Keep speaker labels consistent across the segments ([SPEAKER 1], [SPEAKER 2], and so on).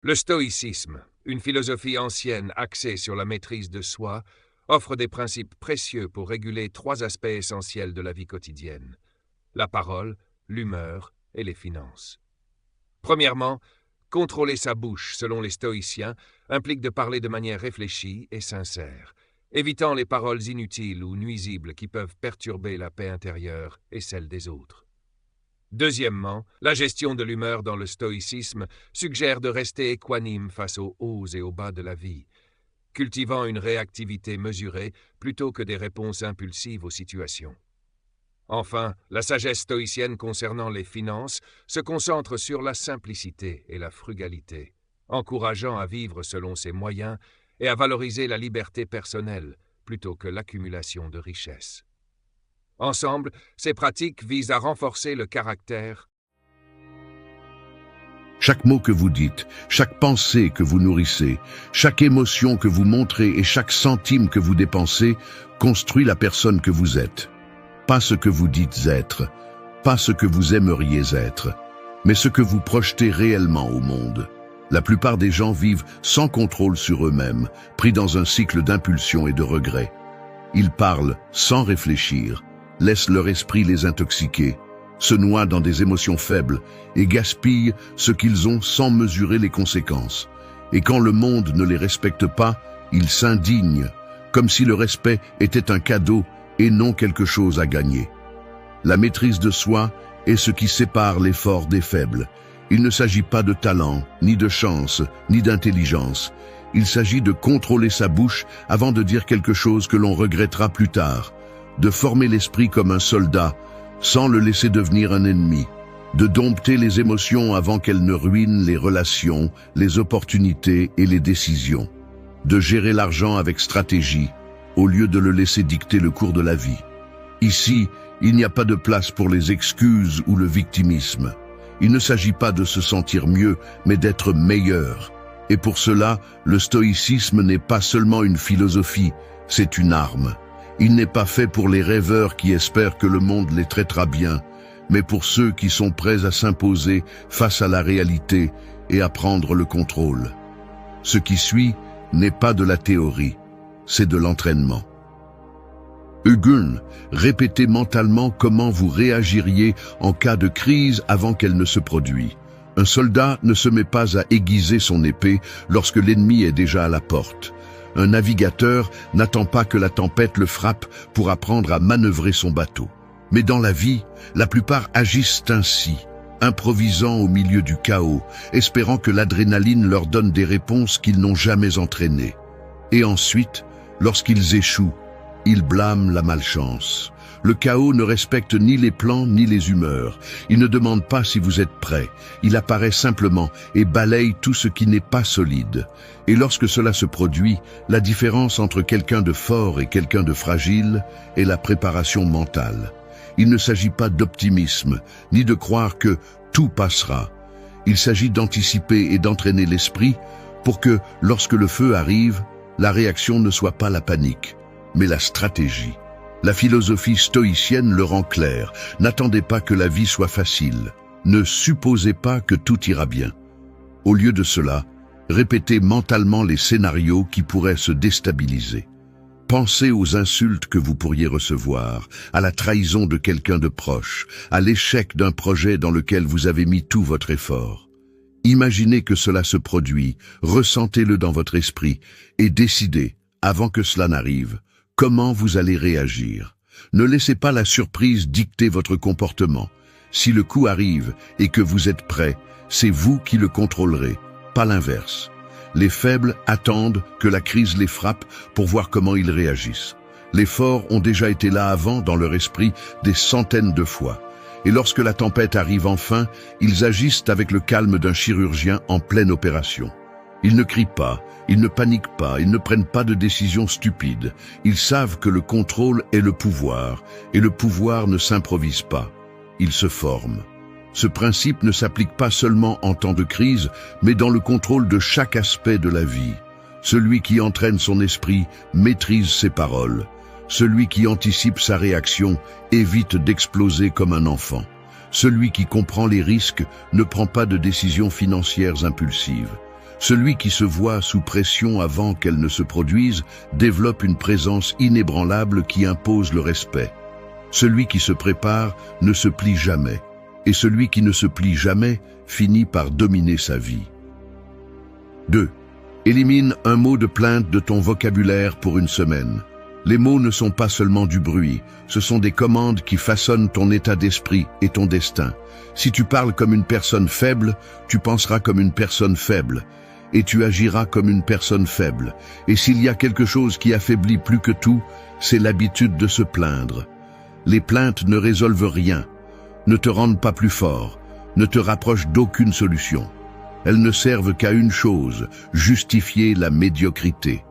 [SPEAKER 1] Le stoïcisme, une philosophie ancienne axée sur la maîtrise de soi, offre des principes précieux pour réguler trois aspects essentiels de la vie quotidienne: la parole, l'humeur et les finances. Premièrement, contrôler sa bouche, selon les stoïciens, implique de parler de manière réfléchie et sincère, évitant les paroles inutiles ou nuisibles qui peuvent perturber la paix intérieure et celle des autres. Deuxièmement, la gestion de l'humeur dans le stoïcisme suggère de rester équanime face aux hauts et aux bas de la vie, cultivant une réactivité mesurée plutôt que des réponses impulsives aux situations. Enfin, la sagesse stoïcienne concernant les finances se concentre sur la simplicité et la frugalité, encourageant à vivre selon ses moyens et à valoriser la liberté personnelle plutôt que l'accumulation de richesses. Ensemble, ces pratiques visent à renforcer le caractère.
[SPEAKER 2] Chaque mot que vous dites, chaque pensée que vous nourrissez, chaque émotion que vous montrez et chaque centime que vous dépensez construit la personne que vous êtes. Pas ce que vous dites être, pas ce que vous aimeriez être, mais ce que vous projetez réellement au monde. La plupart des gens vivent sans contrôle sur eux-mêmes, pris dans un cycle d'impulsion et de regret. Ils parlent sans réfléchir, laissent leur esprit les intoxiquer, se noient dans des émotions faibles et gaspillent ce qu'ils ont sans mesurer les conséquences. Et quand le monde ne les respecte pas, ils s'indignent, comme si le respect était un cadeau et non quelque chose à gagner. La maîtrise de soi est ce qui sépare les forts des faibles. Il ne s'agit pas de talent, ni de chance, ni d'intelligence. Il s'agit de contrôler sa bouche avant de dire quelque chose que l'on regrettera plus tard, de former l'esprit comme un soldat, sans le laisser devenir un ennemi, de dompter les émotions avant qu'elles ne ruinent les relations, les opportunités et les décisions, de gérer l'argent avec stratégie, au lieu de le laisser dicter le cours de la vie. Ici, il n'y a pas de place pour les excuses ou le victimisme. Il ne s'agit pas de se sentir mieux, mais d'être meilleur. Et pour cela, le stoïcisme n'est pas seulement une philosophie, c'est une arme. Il n'est pas fait pour les rêveurs qui espèrent que le monde les traitera bien, mais pour ceux qui sont prêts à s'imposer face à la réalité et à prendre le contrôle. Ce qui suit n'est pas de la théorie, c'est de l'entraînement. Hugun, répétez mentalement comment vous réagiriez en cas de crise avant qu'elle ne se produise. Un soldat ne se met pas à aiguiser son épée lorsque l'ennemi est déjà à la porte. Un navigateur n'attend pas que la tempête le frappe pour apprendre à manœuvrer son bateau. Mais dans la vie, la plupart agissent ainsi, improvisant au milieu du chaos, espérant que l'adrénaline leur donne des réponses qu'ils n'ont jamais entraînées. Et ensuite, lorsqu'ils échouent, ils blâment la malchance. Le chaos ne respecte ni les plans ni les humeurs. Il ne demande pas si vous êtes prêt. Il apparaît simplement et balaye tout ce qui n'est pas solide. Et lorsque cela se produit, la différence entre quelqu'un de fort et quelqu'un de fragile est la préparation mentale. Il ne s'agit pas d'optimisme, ni de croire que tout passera. Il s'agit d'anticiper et d'entraîner l'esprit pour que, lorsque le feu arrive, la réaction ne soit pas la panique, mais la stratégie. La philosophie stoïcienne le rend clair. N'attendez pas que la vie soit facile. Ne supposez pas que tout ira bien. Au lieu de cela, répétez mentalement les scénarios qui pourraient se déstabiliser. Pensez aux insultes que vous pourriez recevoir, à la trahison de quelqu'un de proche, à l'échec d'un projet dans lequel vous avez mis tout votre effort. Imaginez que cela se produit, ressentez-le dans votre esprit et décidez, avant que cela n'arrive, comment vous allez réagir. Ne laissez pas la surprise dicter votre comportement. Si le coup arrive et que vous êtes prêt, c'est vous qui le contrôlerez, pas l'inverse. Les faibles attendent que la crise les frappe pour voir comment ils réagissent. Les forts ont déjà été là avant dans leur esprit des centaines de fois. Et lorsque la tempête arrive enfin, ils agissent avec le calme d'un chirurgien en pleine opération. Ils ne crient pas, ils ne paniquent pas, ils ne prennent pas de décisions stupides. Ils savent que le contrôle est le pouvoir, et le pouvoir ne s'improvise pas. Il se forme. Ce principe ne s'applique pas seulement en temps de crise, mais dans le contrôle de chaque aspect de la vie. Celui qui entraîne son esprit maîtrise ses paroles. Celui qui anticipe sa réaction évite d'exploser comme un enfant. Celui qui comprend les risques ne prend pas de décisions financières impulsives. Celui qui se voit sous pression avant qu'elle ne se produise développe une présence inébranlable qui impose le respect. Celui qui se prépare ne se plie jamais, et celui qui ne se plie jamais finit par dominer sa vie. 2. Élimine un mot de plainte de ton vocabulaire pour une semaine. Les mots ne sont pas seulement du bruit, ce sont des commandes qui façonnent ton état d'esprit et ton destin. Si tu parles comme une personne faible, tu penseras comme une personne faible, et tu agiras comme une personne faible. Et s'il y a quelque chose qui affaiblit plus que tout, c'est l'habitude de se plaindre. Les plaintes ne résolvent rien, ne te rendent pas plus fort, ne te rapprochent d'aucune solution. Elles ne servent qu'à une chose, justifier la médiocrité.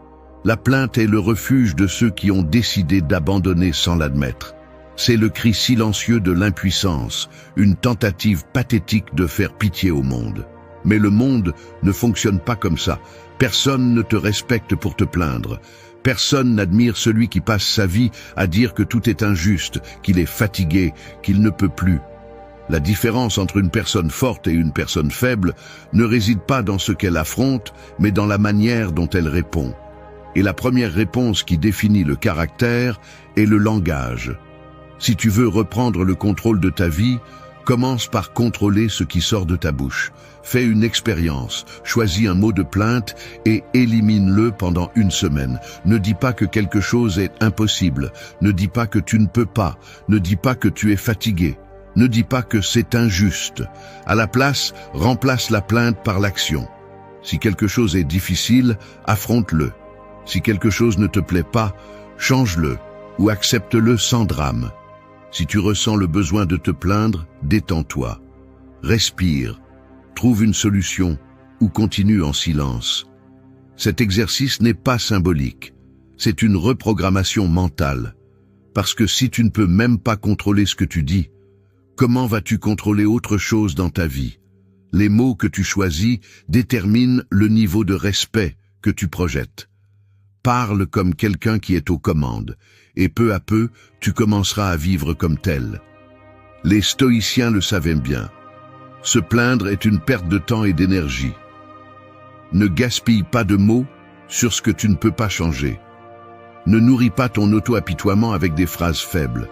[SPEAKER 2] La plainte est le refuge de ceux qui ont décidé d'abandonner sans l'admettre. C'est le cri silencieux de l'impuissance, une tentative pathétique de faire pitié au monde. Mais le monde ne fonctionne pas comme ça. Personne ne te respecte pour te plaindre. Personne n'admire celui qui passe sa vie à dire que tout est injuste, qu'il est fatigué, qu'il ne peut plus. La différence entre une personne forte et une personne faible ne réside pas dans ce qu'elle affronte, mais dans la manière dont elle répond. Et la première réponse qui définit le caractère est le langage. Si tu veux reprendre le contrôle de ta vie, commence par contrôler ce qui sort de ta bouche. Fais une expérience, choisis un mot de plainte et élimine-le pendant une semaine. Ne dis pas que quelque chose est impossible, ne dis pas que tu ne peux pas, ne dis pas que tu es fatigué, ne dis pas que c'est injuste. À la place, remplace la plainte par l'action. Si quelque chose est difficile, affronte-le. Si quelque chose ne te plaît pas, change-le ou accepte-le sans drame. Si tu ressens le besoin de te plaindre, détends-toi. Respire, trouve une solution ou continue en silence. Cet exercice n'est pas symbolique, c'est une reprogrammation mentale. Parce que si tu ne peux même pas contrôler ce que tu dis, comment vas-tu contrôler autre chose dans ta vie? Les mots que tu choisis déterminent le niveau de respect que tu projettes. Parle comme quelqu'un qui est aux commandes, et peu à peu, tu commenceras à vivre comme tel. Les stoïciens le savaient bien. Se plaindre est une perte de temps et d'énergie. Ne gaspille pas de mots sur ce que tu ne peux pas changer. Ne nourris pas ton auto-apitoiement avec des phrases faibles.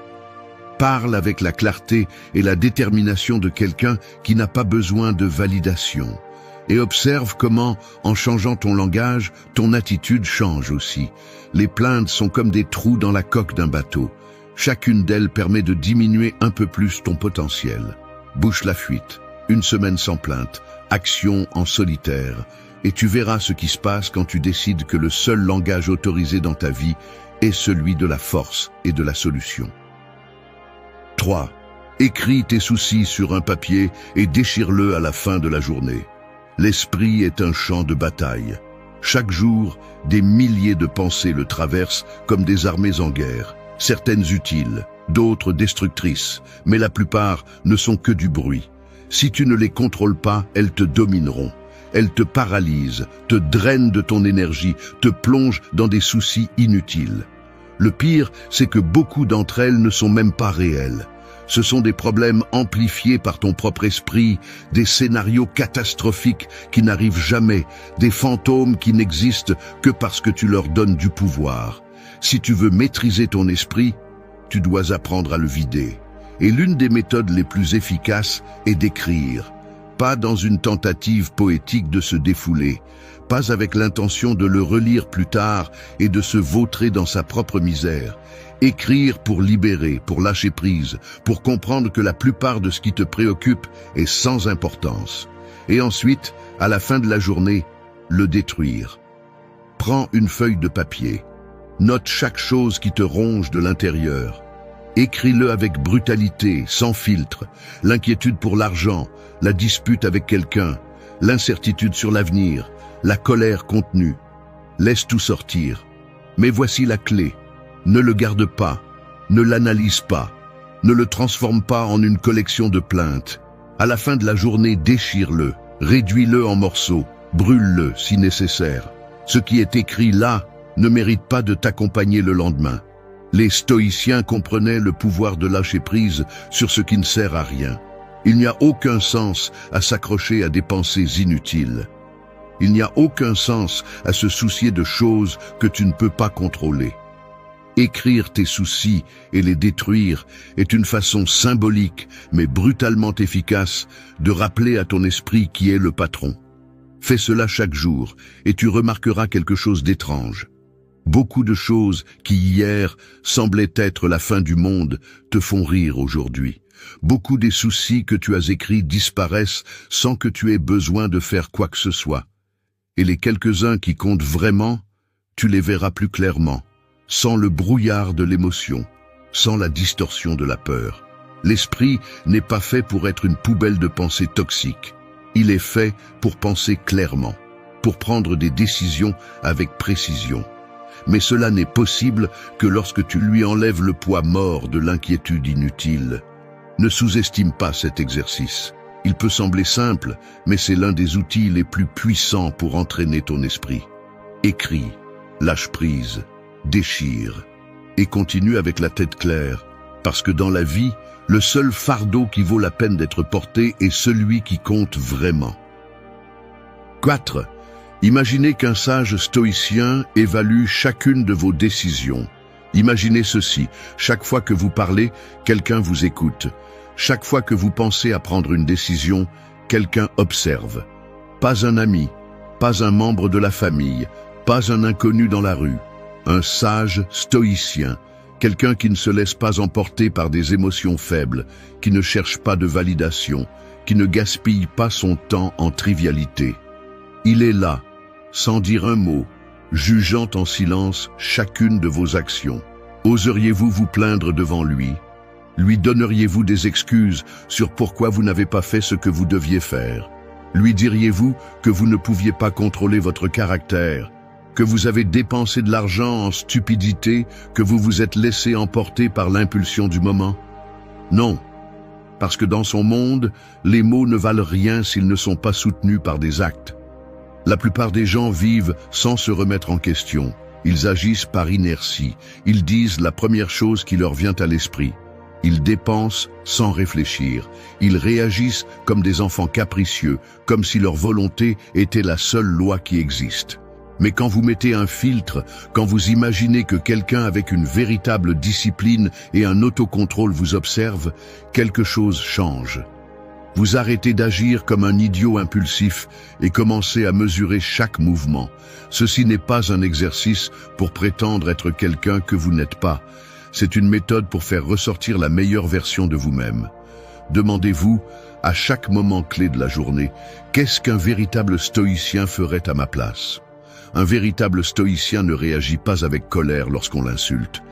[SPEAKER 2] Parle avec la clarté et la détermination de quelqu'un qui n'a pas besoin de validation. Et observe comment, en changeant ton langage, ton attitude change aussi. Les plaintes sont comme des trous dans la coque d'un bateau. Chacune d'elles permet de diminuer un peu plus ton potentiel. Bouche la fuite, une semaine sans plainte, action en solitaire, et tu verras ce qui se passe quand tu décides que le seul langage autorisé dans ta vie est celui de la force et de la solution. 3. Écris tes soucis sur un papier et déchire-le à la fin de la journée. L'esprit est un champ de bataille. Chaque jour, des milliers de pensées le traversent comme des armées en guerre, certaines utiles, d'autres destructrices, mais la plupart ne sont que du bruit. Si tu ne les contrôles pas, elles te domineront. Elles te paralysent, te drainent de ton énergie, te plongent dans des soucis inutiles. Le pire, c'est que beaucoup d'entre elles ne sont même pas réelles. Ce sont des problèmes amplifiés par ton propre esprit, des scénarios catastrophiques qui n'arrivent jamais, des fantômes qui n'existent que parce que tu leur donnes du pouvoir. Si tu veux maîtriser ton esprit, tu dois apprendre à le vider. Et l'une des méthodes les plus efficaces est d'écrire. Pas dans une tentative poétique de se défouler, pas avec l'intention de le relire plus tard et de se vautrer dans sa propre misère. Écrire pour libérer, pour lâcher prise, pour comprendre que la plupart de ce qui te préoccupe est sans importance. Et ensuite, à la fin de la journée, le détruire. Prends une feuille de papier. Note chaque chose qui te ronge de l'intérieur. Écris-le avec brutalité, sans filtre. L'inquiétude pour l'argent, la dispute avec quelqu'un, l'incertitude sur l'avenir, la colère contenue. Laisse tout sortir. Mais voici la clé. Ne le garde pas, ne l'analyse pas, ne le transforme pas en une collection de plaintes. À la fin de la journée, déchire-le, réduis-le en morceaux, brûle-le si nécessaire. Ce qui est écrit là ne mérite pas de t'accompagner le lendemain. Les stoïciens comprenaient le pouvoir de lâcher prise sur ce qui ne sert à rien. Il n'y a aucun sens à s'accrocher à des pensées inutiles. Il n'y a aucun sens à se soucier de choses que tu ne peux pas contrôler. Écrire tes soucis et les détruire est une façon symbolique, mais brutalement efficace, de rappeler à ton esprit qui est le patron. Fais cela chaque jour, et tu remarqueras quelque chose d'étrange. Beaucoup de choses qui hier semblaient être la fin du monde te font rire aujourd'hui. Beaucoup des soucis que tu as écrits disparaissent sans que tu aies besoin de faire quoi que ce soit. Et les quelques-uns qui comptent vraiment, tu les verras plus clairement, sans le brouillard de l'émotion, sans la distorsion de la peur. L'esprit n'est pas fait pour être une poubelle de pensées toxiques. Il est fait pour penser clairement, pour prendre des décisions avec précision. Mais cela n'est possible que lorsque tu lui enlèves le poids mort de l'inquiétude inutile. Ne sous-estime pas cet exercice. Il peut sembler simple, mais c'est l'un des outils les plus puissants pour entraîner ton esprit. Écris, lâche prise, déchire, et continue avec la tête claire, parce que dans la vie, le seul fardeau qui vaut la peine d'être porté est celui qui compte vraiment. 4. Imaginez qu'un sage stoïcien évalue chacune de vos décisions. Imaginez ceci, chaque fois que vous parlez, quelqu'un vous écoute. Chaque fois que vous pensez à prendre une décision, quelqu'un observe. Pas un ami, pas un membre de la famille, pas un inconnu dans la rue. Un sage stoïcien, quelqu'un qui ne se laisse pas emporter par des émotions faibles, qui ne cherche pas de validation, qui ne gaspille pas son temps en trivialité. Il est là, sans dire un mot, jugeant en silence chacune de vos actions. Oseriez-vous vous plaindre devant lui? Lui donneriez-vous des excuses sur pourquoi vous n'avez pas fait ce que vous deviez faire? Lui diriez-vous que vous ne pouviez pas contrôler votre caractère, que vous avez dépensé de l'argent en stupidité, que vous vous êtes laissé emporter par l'impulsion du moment? Non, parce que dans son monde, les mots ne valent rien s'ils ne sont pas soutenus par des actes. La plupart des gens vivent sans se remettre en question. Ils agissent par inertie. Ils disent la première chose qui leur vient à l'esprit. Ils dépensent sans réfléchir. Ils réagissent comme des enfants capricieux, comme si leur volonté était la seule loi qui existe. Mais quand vous mettez un filtre, quand vous imaginez que quelqu'un avec une véritable discipline et un autocontrôle vous observe, quelque chose change. Vous arrêtez d'agir comme un idiot impulsif et commencez à mesurer chaque mouvement. Ceci n'est pas un exercice pour prétendre être quelqu'un que vous n'êtes pas. C'est une méthode pour faire ressortir la meilleure version de vous-même. Demandez-vous, à chaque moment clé de la journée, qu'est-ce qu'un véritable stoïcien ferait à ma place? Un véritable stoïcien ne réagit pas avec colère lorsqu'on l'insulte.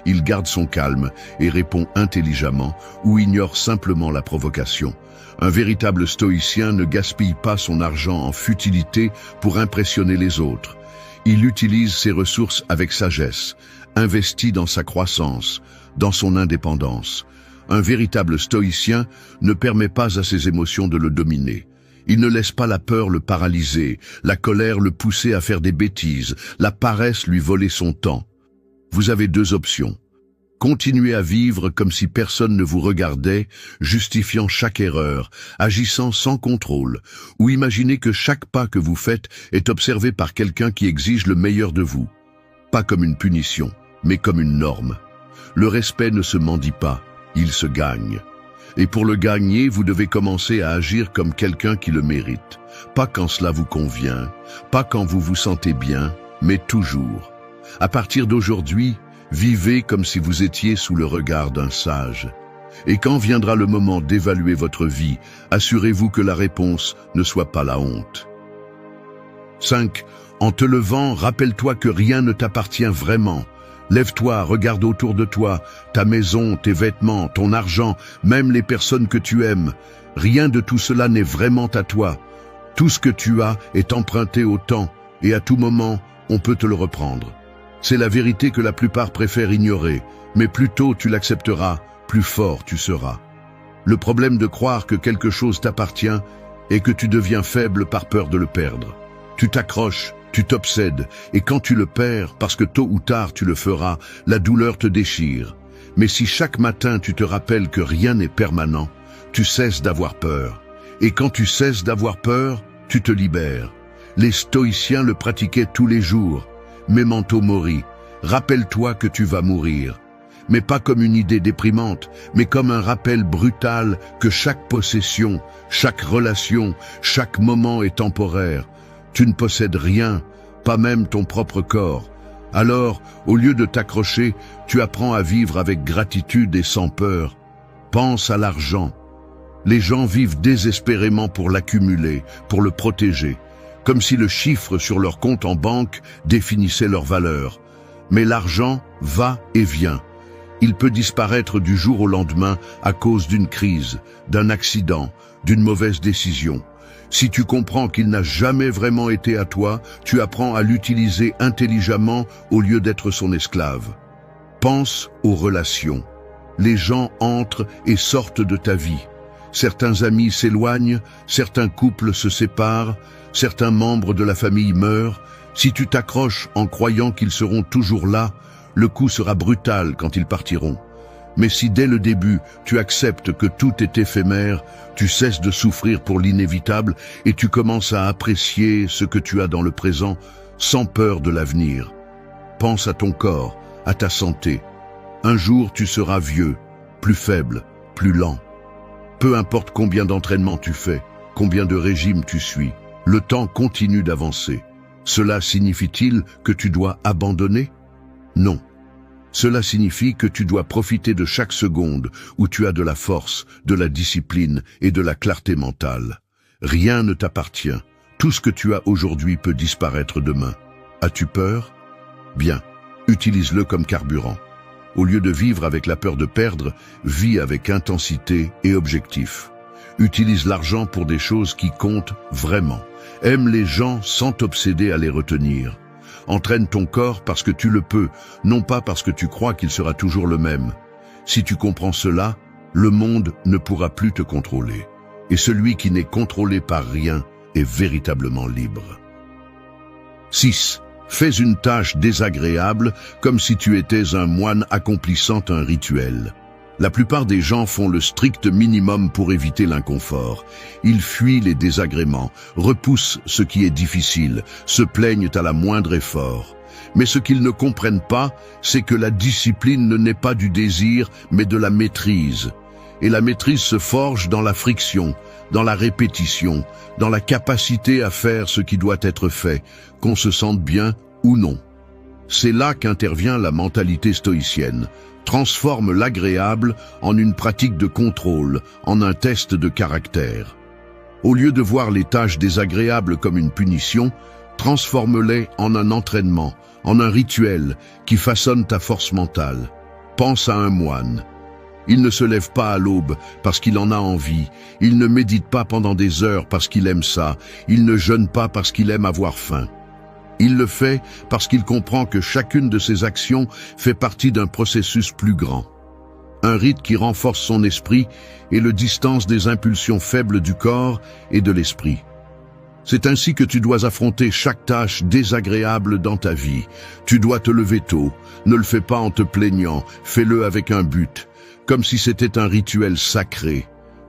[SPEAKER 2] Il garde son calme et répond intelligemment ou ignore simplement la provocation. Un véritable stoïcien ne gaspille pas son argent en futilité pour impressionner les autres. Il utilise ses ressources avec sagesse, investit dans sa croissance, dans son indépendance. Un véritable stoïcien ne permet pas à ses émotions de le dominer. Il ne laisse pas la peur le paralyser, la colère le pousser à faire des bêtises, la paresse lui voler son temps. Vous avez deux options. Continuez à vivre comme si personne ne vous regardait, justifiant chaque erreur, agissant sans contrôle, ou imaginez que chaque pas que vous faites est observé par quelqu'un qui exige le meilleur de vous. Pas comme une punition, mais comme une norme. Le respect ne se mendie pas, il se gagne. Et pour le gagner, vous devez commencer à agir comme quelqu'un qui le mérite. Pas quand cela vous convient, pas quand vous vous sentez bien, mais toujours. À partir d'aujourd'hui, vivez comme si vous étiez sous le regard d'un sage. Et quand viendra le moment d'évaluer votre vie, assurez-vous que la réponse ne soit pas la honte. 5. En te levant, rappelle-toi que rien ne t'appartient vraiment. Lève-toi, regarde autour de toi, ta maison, tes vêtements, ton argent, même les personnes que tu aimes. Rien de tout cela n'est vraiment à toi. Tout ce que tu as est emprunté au temps, et à tout moment, on peut te le reprendre. C'est la vérité que la plupart préfèrent ignorer, mais plus tôt tu l'accepteras, plus fort tu seras. Le problème de croire que quelque chose t'appartient est que tu deviens faible par peur de le perdre. Tu t'accroches, tu t'obsèdes, et quand tu le perds, parce que tôt ou tard tu le feras, la douleur te déchire. Mais si chaque matin tu te rappelles que rien n'est permanent, tu cesses d'avoir peur. Et quand tu cesses d'avoir peur, tu te libères. Les stoïciens le pratiquaient tous les jours. Memento mori, rappelle-toi que tu vas mourir. Mais pas comme une idée déprimante, mais comme un rappel brutal que chaque possession, chaque relation, chaque moment est temporaire. Tu ne possèdes rien, pas même ton propre corps. Alors, au lieu de t'accrocher, tu apprends à vivre avec gratitude et sans peur. Pense à l'argent. Les gens vivent désespérément pour l'accumuler, pour le protéger, comme si le chiffre sur leur compte en banque définissait leur valeur. Mais l'argent va et vient. Il peut disparaître du jour au lendemain à cause d'une crise, d'un accident, d'une mauvaise décision. Si tu comprends qu'il n'a jamais vraiment été à toi, tu apprends à l'utiliser intelligemment au lieu d'être son esclave. Pense aux relations. Les gens entrent et sortent de ta vie. Certains amis s'éloignent, certains couples se séparent, certains membres de la famille meurent. Si tu t'accroches en croyant qu'ils seront toujours là, le coup sera brutal quand ils partiront. Mais si dès le début, tu acceptes que tout est éphémère, tu cesses de souffrir pour l'inévitable et tu commences à apprécier ce que tu as dans le présent sans peur de l'avenir. Pense à ton corps, à ta santé. Un jour, tu seras vieux, plus faible, plus lent. Peu importe combien d'entraînements tu fais, combien de régimes tu suis, le temps continue d'avancer. Cela signifie-t-il que tu dois abandonner? Non. Cela signifie que tu dois profiter de chaque seconde où tu as de la force, de la discipline et de la clarté mentale. Rien ne t'appartient. Tout ce que tu as aujourd'hui peut disparaître demain. As-tu peur? Bien, utilise-le comme carburant. Au lieu de vivre avec la peur de perdre, vis avec intensité et objectif. Utilise l'argent pour des choses qui comptent vraiment. Aime les gens sans t'obséder à les retenir. Entraîne ton corps parce que tu le peux, non pas parce que tu crois qu'il sera toujours le même. Si tu comprends cela, le monde ne pourra plus te contrôler. Et celui qui n'est contrôlé par rien est véritablement libre. 6. Fais une tâche désagréable comme si tu étais un moine accomplissant un rituel. La plupart des gens font le strict minimum pour éviter l'inconfort. Ils fuient les désagréments, repoussent ce qui est difficile, se plaignent à la moindre effort. Mais ce qu'ils ne comprennent pas, c'est que la discipline ne naît pas du désir, mais de la maîtrise. Et la maîtrise se forge dans la friction, dans la répétition, dans la capacité à faire ce qui doit être fait, qu'on se sente bien ou non. C'est là qu'intervient la mentalité stoïcienne. Transforme l'agréable en une pratique de contrôle, en un test de caractère. Au lieu de voir les tâches désagréables comme une punition, transforme-les en un entraînement, en un rituel qui façonne ta force mentale. Pense à un moine. Il ne se lève pas à l'aube parce qu'il en a envie, il ne médite pas pendant des heures parce qu'il aime ça, il ne jeûne pas parce qu'il aime avoir faim. Il le fait parce qu'il comprend que chacune de ses actions fait partie d'un processus plus grand. Un rite qui renforce son esprit et le distance des impulsions faibles du corps et de l'esprit. C'est ainsi que tu dois affronter chaque tâche désagréable dans ta vie. Tu dois te lever tôt, ne le fais pas en te plaignant, fais-le avec un but, comme si c'était un rituel sacré.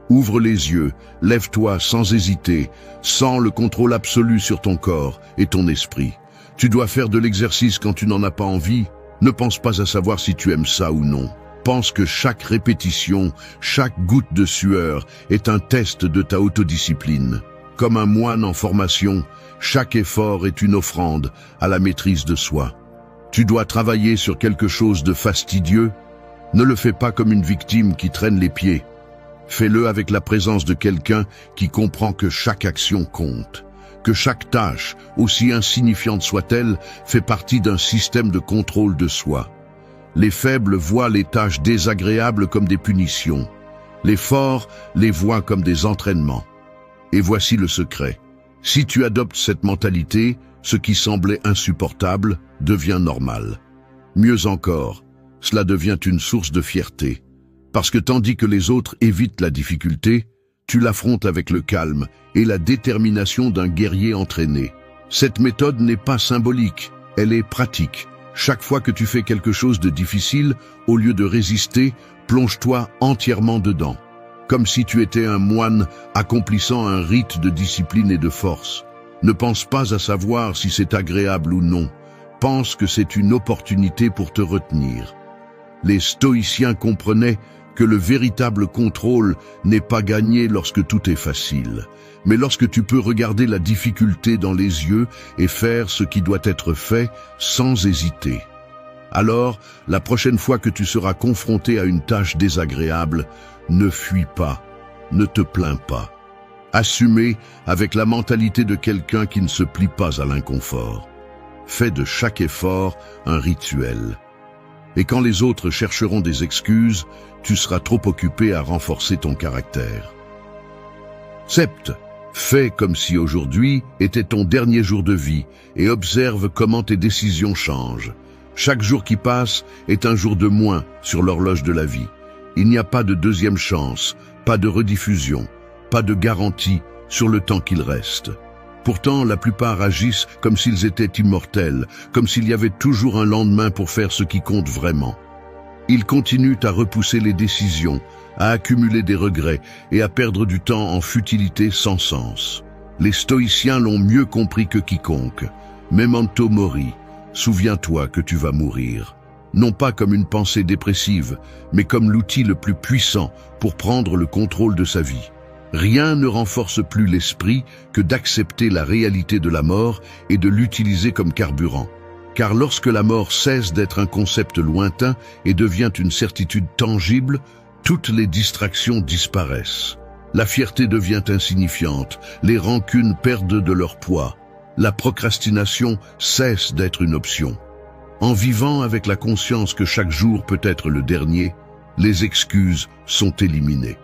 [SPEAKER 2] Ouvre les yeux, lève-toi sans hésiter, sens le contrôle absolu sur ton corps et ton esprit. Tu dois faire de l'exercice quand tu n'en as pas envie. Ne pense pas à savoir si tu aimes ça ou non. Pense que chaque répétition, chaque goutte de sueur est un test de ta autodiscipline. Comme un moine en formation, chaque effort est une offrande à la maîtrise de soi. Tu dois travailler sur quelque chose de fastidieux. Ne le fais pas comme une victime qui traîne les pieds. Fais-le avec la présence de quelqu'un qui comprend que chaque action compte. Que chaque tâche, aussi insignifiante soit-elle, fait partie d'un système de contrôle de soi. Les faibles voient les tâches désagréables comme des punitions. Les forts les voient comme des entraînements. Et voici le secret. Si tu adoptes cette mentalité, ce qui semblait insupportable devient normal. Mieux encore, cela devient une source de fierté. Parce que tandis que les autres évitent la difficulté, tu l'affrontes avec le calme et la détermination d'un guerrier entraîné. Cette méthode n'est pas symbolique, elle est pratique. Chaque fois que tu fais quelque chose de difficile, au lieu de résister, plonge-toi entièrement dedans. Comme si tu étais un moine accomplissant un rite de discipline et de force. Ne pense pas à savoir si c'est agréable ou non. Pense que c'est une opportunité pour te retenir. Les stoïciens comprenaient que le véritable contrôle n'est pas gagné lorsque tout est facile, mais lorsque tu peux regarder la difficulté dans les yeux et faire ce qui doit être fait sans hésiter. Alors, la prochaine fois que tu seras confronté à une tâche désagréable, ne fuis pas, ne te plains pas. Assumez avec la mentalité de quelqu'un qui ne se plie pas à l'inconfort. Fais de chaque effort un rituel. Et quand les autres chercheront des excuses, tu seras trop occupé à renforcer ton caractère. Sept. Fais comme si aujourd'hui était ton dernier jour de vie et observe comment tes décisions changent. Chaque jour qui passe est un jour de moins sur l'horloge de la vie. Il n'y a pas de deuxième chance, pas de rediffusion, pas de garantie sur le temps qu'il reste. Pourtant, la plupart agissent comme s'ils étaient immortels, comme s'il y avait toujours un lendemain pour faire ce qui compte vraiment. Ils continuent à repousser les décisions, à accumuler des regrets et à perdre du temps en futilité sans sens. Les stoïciens l'ont mieux compris que quiconque. Memento mori, souviens-toi que tu vas mourir. Non pas comme une pensée dépressive, mais comme l'outil le plus puissant pour prendre le contrôle de sa vie. Rien ne renforce plus l'esprit que d'accepter la réalité de la mort et de l'utiliser comme carburant. Car lorsque la mort cesse d'être un concept lointain et devient une certitude tangible, toutes les distractions disparaissent. La fierté devient insignifiante, les rancunes perdent de leur poids, la procrastination cesse d'être une option. En vivant avec la conscience que chaque jour peut être le dernier, les excuses sont éliminées.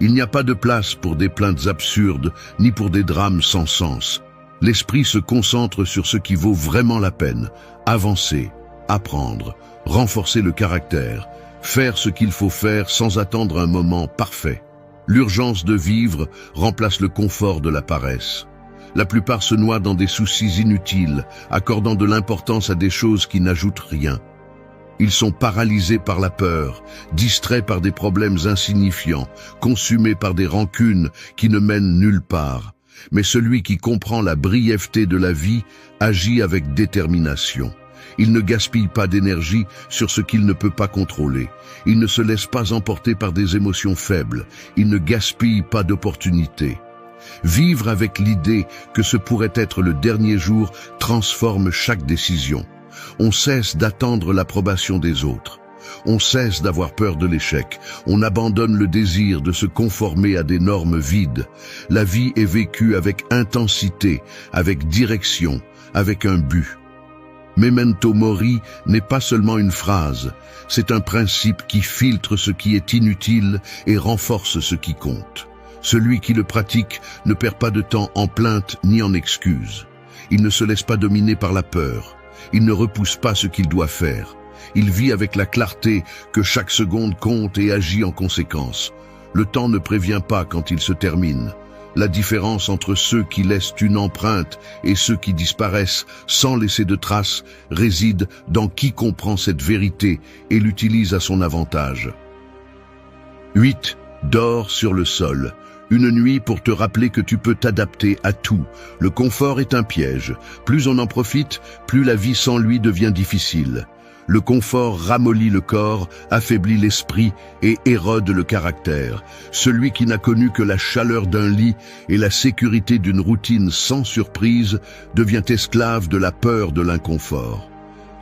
[SPEAKER 2] Il n'y a pas de place pour des plaintes absurdes, ni pour des drames sans sens. L'esprit se concentre sur ce qui vaut vraiment la peine. Avancer, apprendre, renforcer le caractère, faire ce qu'il faut faire sans attendre un moment parfait. L'urgence de vivre remplace le confort de la paresse. La plupart se noient dans des soucis inutiles, accordant de l'importance à des choses qui n'ajoutent rien. Ils sont paralysés par la peur, distraits par des problèmes insignifiants, consumés par des rancunes qui ne mènent nulle part. Mais celui qui comprend la brièveté de la vie agit avec détermination. Il ne gaspille pas d'énergie sur ce qu'il ne peut pas contrôler. Il ne se laisse pas emporter par des émotions faibles. Il ne gaspille pas d'opportunités. Vivre avec l'idée que ce pourrait être le dernier jour transforme chaque décision. On cesse d'attendre l'approbation des autres. On cesse d'avoir peur de l'échec. On abandonne le désir de se conformer à des normes vides. La vie est vécue avec intensité, avec direction, avec un but. Memento mori n'est pas seulement une phrase, c'est un principe qui filtre ce qui est inutile et renforce ce qui compte. Celui qui le pratique ne perd pas de temps en plaintes ni en excuses. Il ne se laisse pas dominer par la peur. Il ne repousse pas ce qu'il doit faire. Il vit avec la clarté que chaque seconde compte et agit en conséquence. Le temps ne prévient pas quand il se termine. La différence entre ceux qui laissent une empreinte et ceux qui disparaissent sans laisser de traces réside dans qui comprend cette vérité et l'utilise à son avantage. 8. Dors sur le sol. Une nuit pour te rappeler que tu peux t'adapter à tout. Le confort est un piège. Plus on en profite, plus la vie sans lui devient difficile. Le confort ramollit le corps, affaiblit l'esprit et érode le caractère. Celui qui n'a connu que la chaleur d'un lit et la sécurité d'une routine sans surprise devient esclave de la peur de l'inconfort.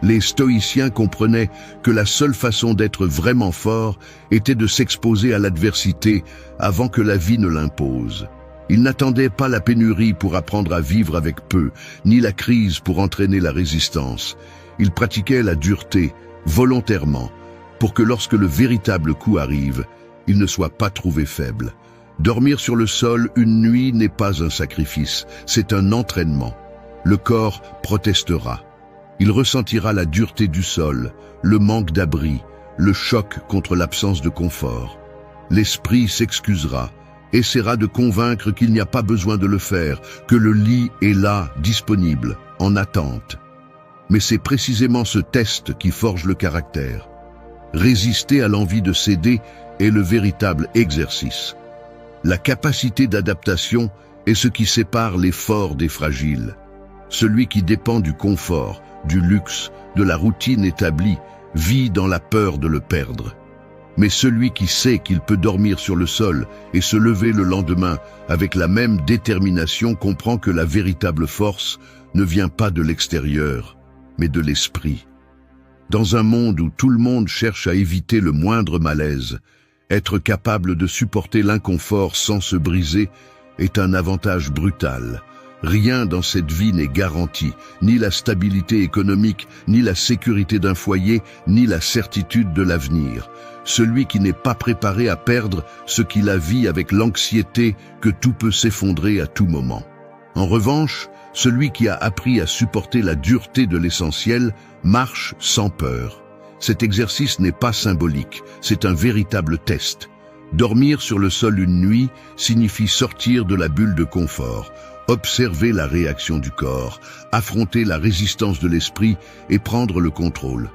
[SPEAKER 2] Les stoïciens comprenaient que la seule façon d'être vraiment fort était de s'exposer à l'adversité avant que la vie ne l'impose. Ils n'attendaient pas la pénurie pour apprendre à vivre avec peu, ni la crise pour entraîner la résistance. Ils pratiquaient la dureté, volontairement, pour que lorsque le véritable coup arrive, ils ne soient pas trouvés faibles. Dormir sur le sol une nuit n'est pas un sacrifice, c'est un entraînement. Le corps protestera. Il ressentira la dureté du sol, le manque d'abri, le choc contre l'absence de confort. L'esprit s'excusera, essaiera de convaincre qu'il n'y a pas besoin de le faire, que le lit est là, disponible, en attente. Mais c'est précisément ce test qui forge le caractère. Résister à l'envie de céder est le véritable exercice. La capacité d'adaptation est ce qui sépare les forts des fragiles. Celui qui dépend du confort, du luxe, de la routine établie, vit dans la peur de le perdre. Mais celui qui sait qu'il peut dormir sur le sol et se lever le lendemain avec la même détermination comprend que la véritable force ne vient pas de l'extérieur, mais de l'esprit. Dans un monde où tout le monde cherche à éviter le moindre malaise, être capable de supporter l'inconfort sans se briser est un avantage brutal. Rien dans cette vie n'est garanti, ni la stabilité économique, ni la sécurité d'un foyer, ni la certitude de l'avenir. Celui qui n'est pas préparé à perdre ce qu'il a vit avec l'anxiété que tout peut s'effondrer à tout moment. En revanche, celui qui a appris à supporter la dureté de l'essentiel marche sans peur. Cet exercice n'est pas symbolique, c'est un véritable test. Dormir sur le sol une nuit signifie sortir de la bulle de confort, observer la réaction du corps, affronter la résistance de l'esprit et prendre le contrôle.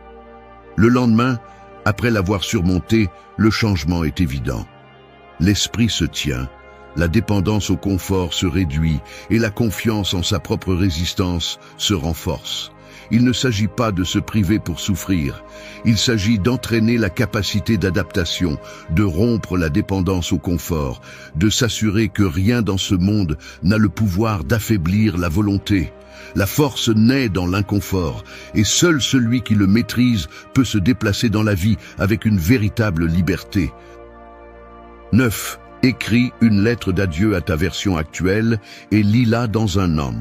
[SPEAKER 2] Le lendemain, après l'avoir surmonté, le changement est évident. L'esprit se tient, la dépendance au confort se réduit et la confiance en sa propre résistance se renforce. Il ne s'agit pas de se priver pour souffrir, il s'agit d'entraîner la capacité d'adaptation, de rompre la dépendance au confort, de s'assurer que rien dans ce monde n'a le pouvoir d'affaiblir la volonté. La force naît dans l'inconfort, et seul celui qui le maîtrise peut se déplacer dans la vie avec une véritable liberté. 9. Écris une lettre d'adieu à ta version actuelle et lis-la dans un an.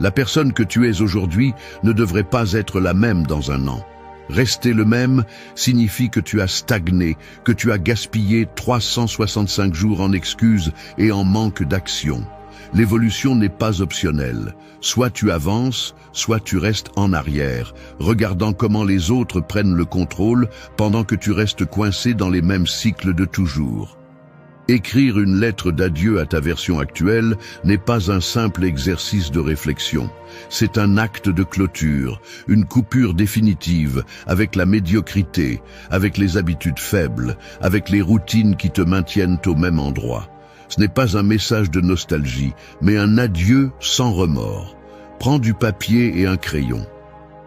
[SPEAKER 2] La personne que tu es aujourd'hui ne devrait pas être la même dans un an. Rester le même signifie que tu as stagné, que tu as gaspillé 365 jours en excuses et en manque d'action. L'évolution n'est pas optionnelle. Soit tu avances, soit tu restes en arrière, regardant comment les autres prennent le contrôle pendant que tu restes coincé dans les mêmes cycles de toujours. Écrire une lettre d'adieu à ta version actuelle n'est pas un simple exercice de réflexion. C'est un acte de clôture, une coupure définitive avec la médiocrité, avec les habitudes faibles, avec les routines qui te maintiennent au même endroit. Ce n'est pas un message de nostalgie, mais un adieu sans remords. Prends du papier et un crayon.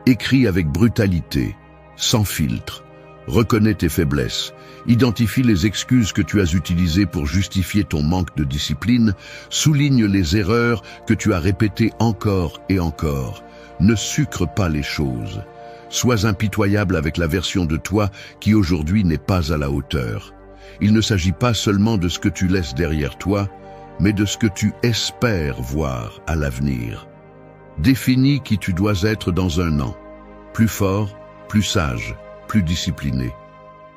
[SPEAKER 2] Écris avec brutalité, sans filtre. Reconnais tes faiblesses. Identifie les excuses que tu as utilisées pour justifier ton manque de discipline. Souligne les erreurs que tu as répétées encore et encore. Ne sucre pas les choses. Sois impitoyable avec la version de toi qui aujourd'hui n'est pas à la hauteur. Il ne s'agit pas seulement de ce que tu laisses derrière toi, mais de ce que tu espères voir à l'avenir. Définis qui tu dois être dans un an. Plus fort, plus sage, plus discipliné.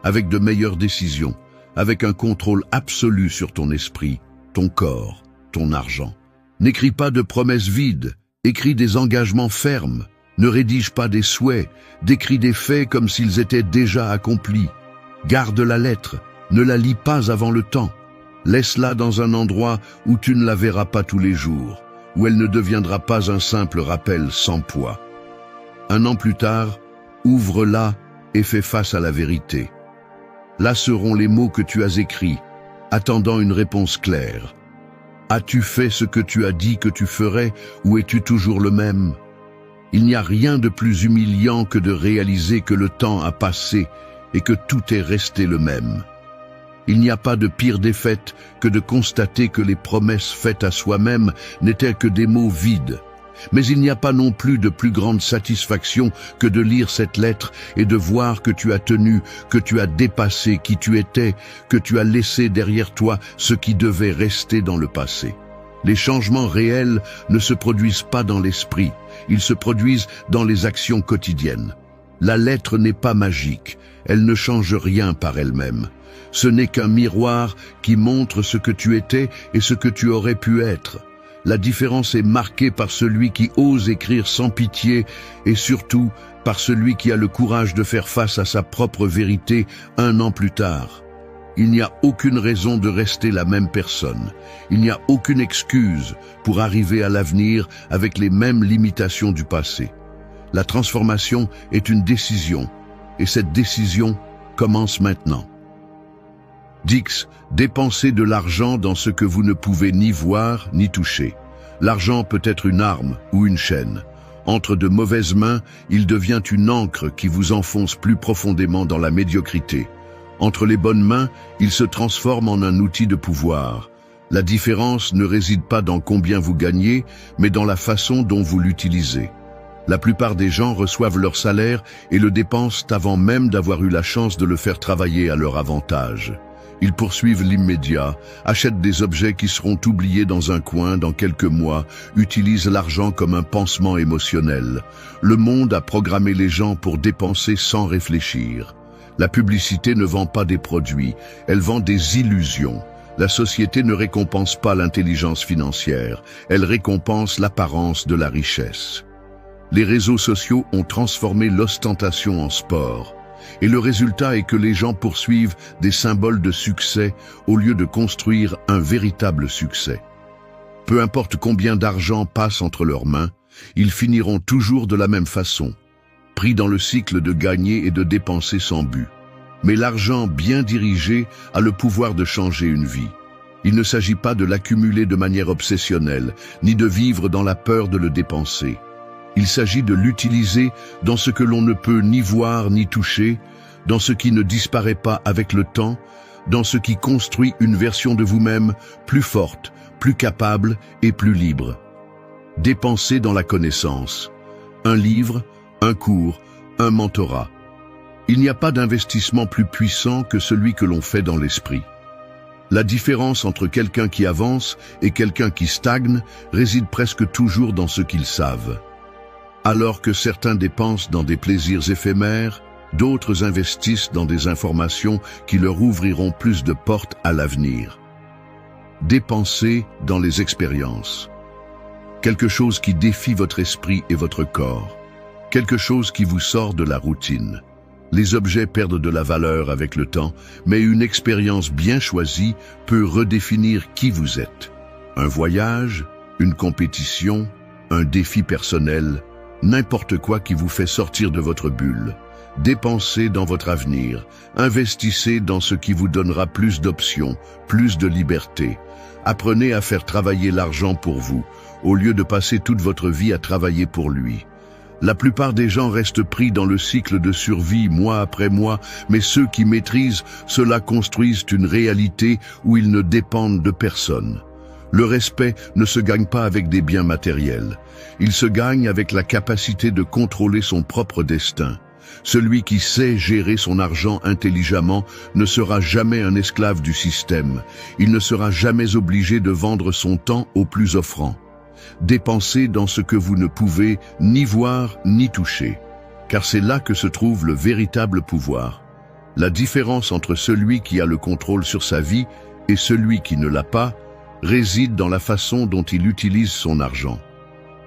[SPEAKER 2] Avec de meilleures décisions, avec un contrôle absolu sur ton esprit, ton corps, ton argent. N'écris pas de promesses vides, écris des engagements fermes. Ne rédige pas des souhaits, décris des faits comme s'ils étaient déjà accomplis. Garde la lettre, ne la lis pas avant le temps. Laisse-la dans un endroit où tu ne la verras pas tous les jours, où elle ne deviendra pas un simple rappel sans poids. Un an plus tard, ouvre-la et fais face à la vérité. Là seront les mots que tu as écrits, attendant une réponse claire. As-tu fait ce que tu as dit que tu ferais, ou es-tu toujours le même? Il n'y a rien de plus humiliant que de réaliser que le temps a passé et que tout est resté le même. Il n'y a pas de pire défaite que de constater que les promesses faites à soi-même n'étaient que des mots vides. Mais il n'y a pas non plus de plus grande satisfaction que de lire cette lettre et de voir que tu as tenu, que tu as dépassé qui tu étais, que tu as laissé derrière toi ce qui devait rester dans le passé. Les changements réels ne se produisent pas dans l'esprit, ils se produisent dans les actions quotidiennes. La lettre n'est pas magique, elle ne change rien par elle-même. Ce n'est qu'un miroir qui montre ce que tu étais et ce que tu aurais pu être. La différence est marquée par celui qui ose écrire sans pitié et surtout par celui qui a le courage de faire face à sa propre vérité un an plus tard. Il n'y a aucune raison de rester la même personne. Il n'y a aucune excuse pour arriver à l'avenir avec les mêmes limitations du passé. La transformation est une décision et cette décision commence maintenant. Dix, dépensez de l'argent dans ce que vous ne pouvez ni voir ni toucher. L'argent peut être une arme ou une chaîne. Entre de mauvaises mains, il devient une ancre qui vous enfonce plus profondément dans la médiocrité. Entre les bonnes mains, il se transforme en un outil de pouvoir. La différence ne réside pas dans combien vous gagnez, mais dans la façon dont vous l'utilisez. La plupart des gens reçoivent leur salaire et le dépensent avant même d'avoir eu la chance de le faire travailler à leur avantage. Ils poursuivent l'immédiat, achètent des objets qui seront oubliés dans un coin dans quelques mois, utilisent l'argent comme un pansement émotionnel. Le monde a programmé les gens pour dépenser sans réfléchir. La publicité ne vend pas des produits, elle vend des illusions. La société ne récompense pas l'intelligence financière, elle récompense l'apparence de la richesse. Les réseaux sociaux ont transformé l'ostentation en sport. Et le résultat est que les gens poursuivent des symboles de succès au lieu de construire un véritable succès. Peu importe combien d'argent passe entre leurs mains, ils finiront toujours de la même façon, pris dans le cycle de gagner et de dépenser sans but. Mais l'argent bien dirigé a le pouvoir de changer une vie. Il ne s'agit pas de l'accumuler de manière obsessionnelle, ni de vivre dans la peur de le dépenser. Il s'agit de l'utiliser dans ce que l'on ne peut ni voir ni toucher, dans ce qui ne disparaît pas avec le temps, dans ce qui construit une version de vous-même plus forte, plus capable et plus libre. Dépensez dans la connaissance. Un livre, un cours, un mentorat. Il n'y a pas d'investissement plus puissant que celui que l'on fait dans l'esprit. La différence entre quelqu'un qui avance et quelqu'un qui stagne réside presque toujours dans ce qu'ils savent. Alors que certains dépensent dans des plaisirs éphémères, d'autres investissent dans des informations qui leur ouvriront plus de portes à l'avenir. Dépensez dans les expériences. Quelque chose qui défie votre esprit et votre corps. Quelque chose qui vous sort de la routine. Les objets perdent de la valeur avec le temps, mais une expérience bien choisie peut redéfinir qui vous êtes. Un voyage, une compétition, un défi personnel, n'importe quoi qui vous fait sortir de votre bulle. Dépensez dans votre avenir, investissez dans ce qui vous donnera plus d'options, plus de liberté. Apprenez à faire travailler l'argent pour vous, au lieu de passer toute votre vie à travailler pour lui. La plupart des gens restent pris dans le cycle de survie mois après mois, mais ceux qui maîtrisent cela construisent une réalité où ils ne dépendent de personne. Le respect ne se gagne pas avec des biens matériels. Il se gagne avec la capacité de contrôler son propre destin. Celui qui sait gérer son argent intelligemment ne sera jamais un esclave du système. Il ne sera jamais obligé de vendre son temps au plus offrant. Dépensez dans ce que vous ne pouvez ni voir ni toucher, car c'est là que se trouve le véritable pouvoir. La différence entre celui qui a le contrôle sur sa vie et celui qui ne l'a pas réside dans la façon dont il utilise son argent.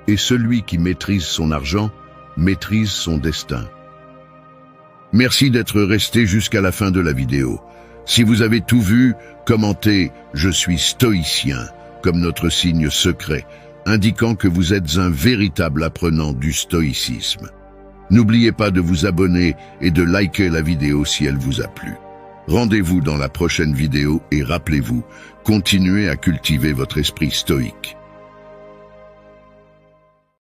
[SPEAKER 2] Et celui qui maîtrise son argent maîtrise son destin. Merci d'être resté jusqu'à la fin de la vidéo. Si vous avez tout vu, commentez « Je suis stoïcien » comme notre signe secret, indiquant que vous êtes un véritable apprenant du stoïcisme. N'oubliez pas de vous abonner et de liker la vidéo si elle vous a plu. Rendez-vous dans la prochaine vidéo et rappelez-vous, continuez à cultiver votre esprit stoïque.